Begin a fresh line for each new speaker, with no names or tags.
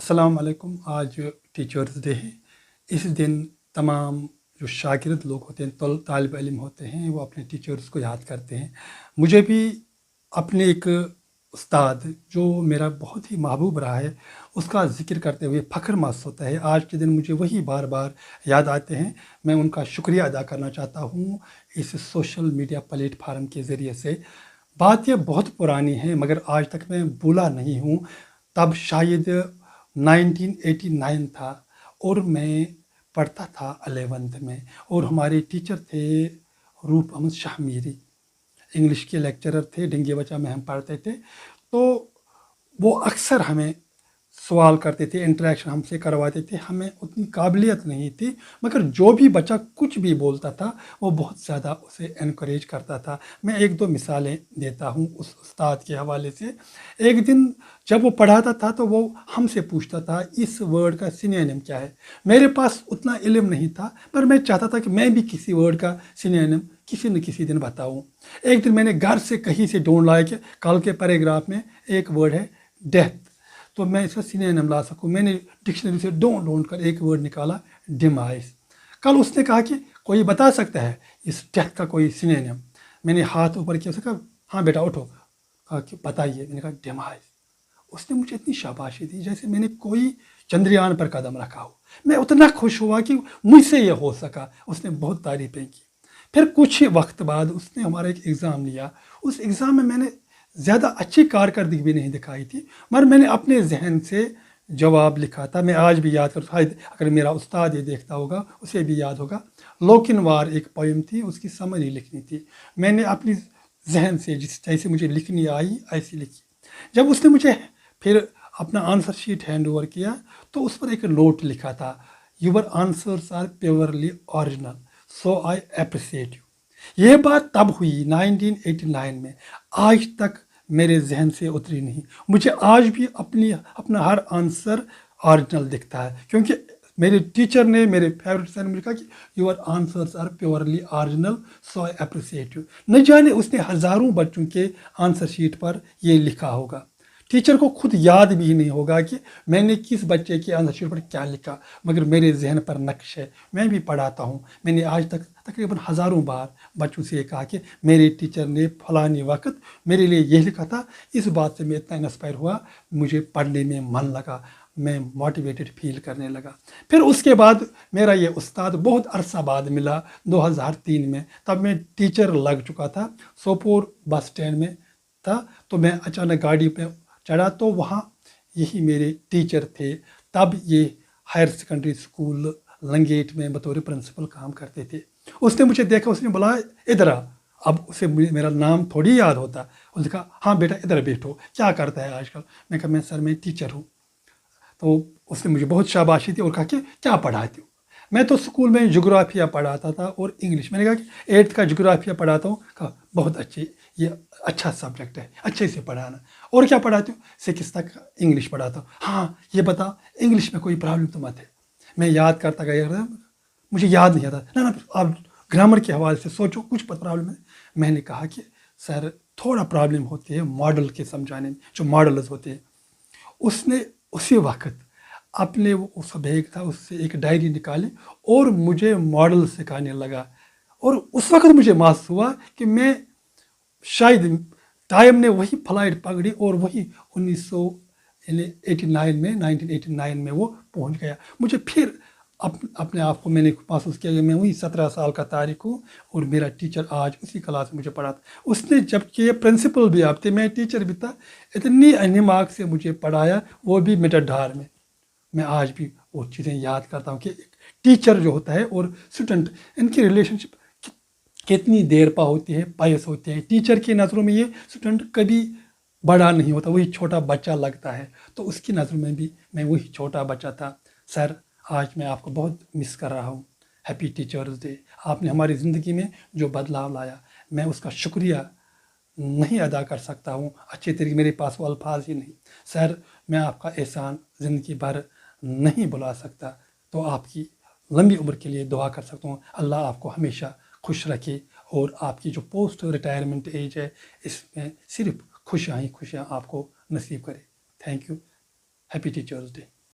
السلام علیکم. آج ٹیچرز ڈے ہے. اس دن تمام جو شاگرد لوگ ہوتے ہیں، طالب علم ہوتے ہیں، وہ اپنے ٹیچرز کو یاد کرتے ہیں. مجھے بھی اپنے ایک استاد جو میرا بہت ہی محبوب رہا ہے، اس کا ذکر کرتے ہوئے فخر محسوس ہوتا ہے. آج کے دن مجھے وہی بار بار یاد آتے ہیں. میں ان کا شکریہ ادا کرنا چاہتا ہوں اس سوشل میڈیا پلیٹ فارم کے ذریعے سے. بات یہ بہت پرانی ہے مگر آج تک میں بھولا نہیں ہوں. تب شاید 1989 تھا اور میں پڑھتا تھا 11th میں، اور ہمارے ٹیچر تھے روپ احمد شاہ میری. انگلش کے لیکچرر تھے. ڈنگی بچہ میں ہم پڑھتے تھے. تو وہ اکثر ہمیں سوال کرتے تھے، انٹریکشن ہم سے کرواتے تھے. ہمیں اتنی قابلیت نہیں تھی مگر جو بھی بچہ کچھ بھی بولتا تھا وہ بہت زیادہ اسے انکریج کرتا تھا. میں ایک دو مثالیں دیتا ہوں اس استاد کے حوالے سے. ایک دن جب وہ پڑھاتا تھا تو وہ ہم سے پوچھتا تھا اس ورڈ کا سینونیم کیا ہے. میرے پاس اتنا علم نہیں تھا پر میں چاہتا تھا کہ میں بھی کسی ورڈ کا سینونیم کسی نہ کسی دن بتاؤں. ایک دن میں نے گھر سے کہیں سے ڈھونڈ لایا کہ کل کے پیراگراف میں ایک ورڈ ہے ڈیتھ، تو میں اس کا سینونیم لا سکوں. میں نے ڈکشنری سے ڈھونڈ کر ایک ورڈ نکالا ڈیمائز. کل اس نے کہا کہ کوئی بتا سکتا ہے اس ڈیتھ کا کوئی سینونیم. میں نے ہاتھ اوپر کیا، اس نے کہا ہاں بیٹا اٹھو. کہا کہ بتائیے. میں نے کہا ڈیمائز. اس نے مجھے اتنی شاباشی دی جیسے میں نے کوئی چندریان پر قدم رکھا ہو. میں اتنا خوش ہوا کہ مجھ سے یہ ہو سکا. اس نے بہت تعریفیں کی. پھر کچھ وقت بعد اس نے ہمارا ایک ایگزام لیا. اس ایگزام میں میں نے زیادہ اچھی کارکردگی بھی نہیں دکھائی تھی مگر میں نے اپنے ذہن سے جواب لکھا تھا. میں آج بھی یاد کرتا ہوں، اگر میرا استاد یہ دیکھتا ہوگا اسے بھی یاد ہوگا. لوکن وار ایک پوئم تھی، اس کی سمری لکھنی تھی. میں نے اپنی ذہن سے جیسے مجھے لکھنی آئی ایسی لکھی. جب اس نے مجھے پھر اپنا آنسر شیٹ ہینڈ اوور کیا تو اس پر ایک نوٹ لکھا تھا، your answers are purely original so I appreciate you. یہ بات تب ہوئی 1989 میں. آج تک میرے ذہن سے اتری نہیں. مجھے آج بھی اپنا ہر آنسر اوریجنل دکھتا ہے کیونکہ میرے ٹیچر نے، میرے فیوریٹ سر نے مجھے کہا کہ your answers are purely original so I appreciate you. نہ جانے اس نے ہزاروں بچوں کے آنسر شیٹ پر یہ لکھا ہوگا. ٹیچر کو خود یاد بھی نہیں ہوگا کہ میں نے کس بچے کے آنسر شیٹ پر کیا لکھا مگر میرے ذہن پر نقش ہے. میں بھی پڑھاتا ہوں. میں نے آج تک تقریباً ہزاروں بار بچوں سے یہ کہا کہ میرے ٹیچر نے فلانی وقت میرے لیے یہ لکھا تھا. اس بات سے میں اتنا انسپائر ہوا، مجھے پڑھنے میں من لگا، میں موٹیویٹڈ فیل کرنے لگا. پھر اس کے بعد میرا یہ استاد بہت عرصہ بعد ملا 2003 میں. تب میں ٹیچر لگ چکا تھا. سوپور بس اسٹینڈ میں تھا تو میں اچانک گاڑی پہ چڑھا تو وہاں یہی میرے ٹیچر تھے. تب یہ ہائر سیکنڈری اسکول لنگیٹ میں بطور پرنسپل کام کرتے تھے. اس نے مجھے دیکھا، اس نے بولا ادھر آ. اب اسے میرا نام تھوڑی یاد ہوتا. اس نے کہا ہاں بیٹا ادھر بیٹھو، کیا کرتا ہے آج کل. میں کہا میں سر میں ٹیچر ہوں. تو اس نے مجھے بہت شاباشی دی اور کہا کہ کیا پڑھاتے ہو. میں تو اسکول میں جغرافیہ پڑھاتا تھا اور انگلش. میں نے کہا کہ 8th کا جغرافیہ پڑھاتا ہوں. کہا بہت اچھی، یہ اچھا سبجیکٹ ہے، اچھے سے پڑھانا. اور کیا پڑھاتے ہو. 6th تک انگلش پڑھاتا ہوں. ہاں یہ بتا انگلش میں کوئی پرابلم تو مت ہے. میں یاد کرتا گیا، مجھے یاد نہیں آتا. نہ آپ گرامر کے حوالے سے سوچو کچھ پرابلم ہے. میں نے کہا کہ سر تھوڑا پرابلم ہوتی ہے ماڈل کے سمجھانے میں، جو ماڈلز ہوتے ہیں. اس نے اسی وقت اپنے اس بیگ تھا اس سے ایک ڈائری نکالی اور مجھے ماڈل سکھانے لگا. اور اس وقت مجھے محسوس ہوا کہ میں شاید ٹائم نے وہی فلائٹ پکڑی اور وہی 1989 میں وہ پہنچ گیا. مجھے پھر اپنے آپ کو میں نے محسوس کیا کہ میں وہی 17 سال کا تاریخ ہوں اور میرا ٹیچر آج اسی کلاس میں مجھے پڑھاتا. اس نے جب کہ یہ پرنسپل بھی آپ تھے، میں ٹیچر بھی تھا، اتنی انماگ سے مجھے پڑھایا، وہ بھی مٹر ڈھار میں. میں آج بھی وہ چیزیں یاد کرتا ہوں کہ ایک ٹیچر جو ہوتا ہے اور اسٹوڈنٹ، ان کی ریلیشن شپ کتنی دیر پا ہوتی ہے، پائس ہوتی ہے. ٹیچر کی نظروں میں یہ اسٹوڈنٹ کبھی بڑا نہیں ہوتا، وہی چھوٹا بچہ لگتا ہے. تو اس کی نظروں میں بھی میں وہی چھوٹا بچہ تھا. سر آج میں آپ کو بہت مس کر رہا ہوں. Happy teachers day. آپ نے ہماری زندگی میں جو بدلاؤ لایا میں اس کا شکریہ نہیں ادا کر سکتا ہوں. اچھے طریقے میرے پاس وہ الفاظ ہی نہیں. سر میں آپ کا احسان زندگی بھر نہیں بلا سکتا. تو آپ کی لمبی عمر کے لیے دعا کر سکتا ہوں. اللہ آپ کو ہمیشہ خوش رکھے اور آپ کی جو پوسٹ ریٹائرمنٹ ایج ہے اس میں صرف خوشیاں ہی خوشیاں آپ کو نصیب کرے. Thank you. Happy teachers day.